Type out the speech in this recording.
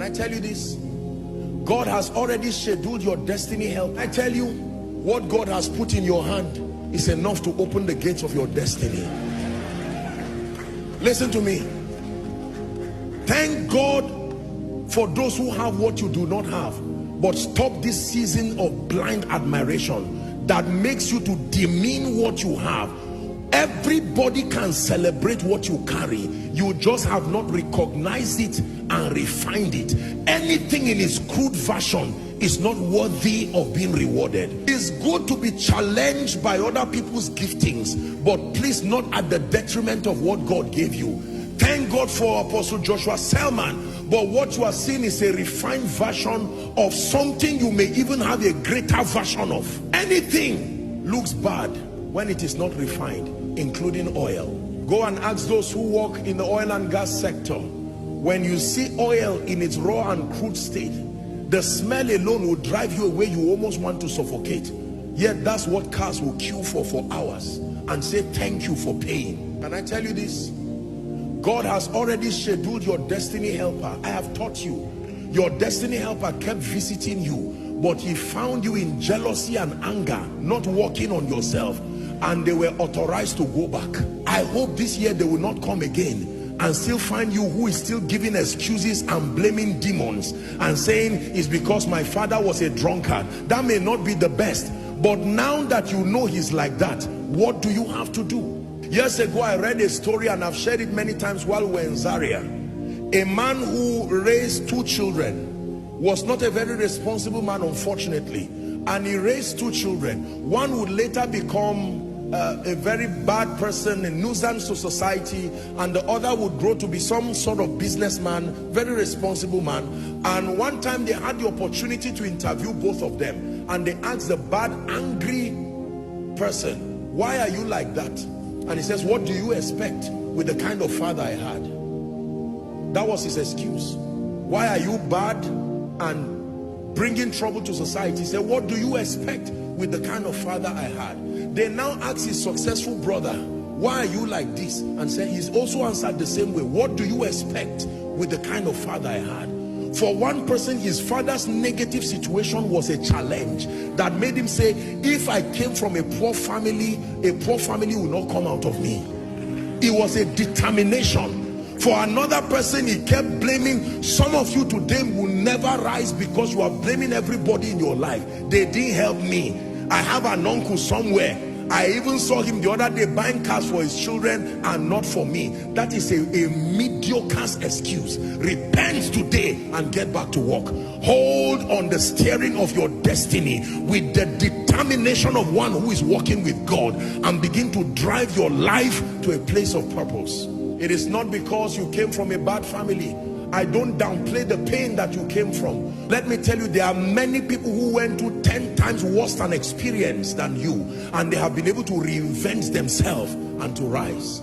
I tell you this? God has already scheduled your destiny help. I tell you, what God has put in your hand is enough to open the gates of your destiny. Listen to me. Thank God for those who have what you do not have. But stop this season of blind admiration that makes you to demean what you have. Everybody can celebrate what you carry. You just have not recognized it and refined it. Anything in its crude version is not worthy of being rewarded. It's good to be challenged by other people's giftings, but please not at the detriment of what God gave you. Thank God for Apostle Joshua Selman, but what you are seeing is a refined version of something you may even have a greater version of. Anything looks bad when it is not refined, including oil. Go and ask those who work in the oil and gas sector. When you see oil in its raw and crude state, the smell alone will drive you away. You almost want to suffocate. Yet that's what cars will queue for hours and say thank you for paying. Can I tell you this? God has already scheduled your destiny helper. I have taught you. Your destiny helper kept visiting you, but he found you in jealousy and anger, not working on yourself, and they were authorized to go back. I hope this year they will not come again and still find you who is still giving excuses and blaming demons and saying it's because my father was a drunkard. That may not be the best, but now that you know he's like that, what do you have to do? Years ago I read a story, and I've shared it many times while we're in Zaria. A man who raised 2 children, was not a very responsible man, unfortunately, and he raised 2 children. One would later become a very bad person, a nuisance to society, and the other would grow to be some sort of businessman, very responsible man. And one time they had the opportunity to interview both of them, and they asked the bad, angry person, why are you like that? And he says, what do you expect with the kind of father I had? That was his excuse. Why are you bad and bringing trouble to society? He said, what do you expect with the kind of father I had? They now ask his successful brother, why are you like this? And said, he's also answered the same way. What do you expect with the kind of father I had? For one person, his father's negative situation was a challenge that made him say, if I came from a poor family will not come out of me. It was a determination. For another person, he kept blaming. Some of you today will never rise because you are blaming everybody in your life. They didn't help me. I have an uncle somewhere. I even saw him the other day buying cars for his children and not for me. That is a mediocre excuse. Repent today and get back to work. Hold on the steering of your destiny with the determination of one who is walking with God, and begin to drive your life to a place of purpose. It is not because you came from a bad family. I don't downplay the pain that you came from. Let me tell you, there are many people who went through 10 times worse an experience than you, and they have been able to reinvent themselves and to rise.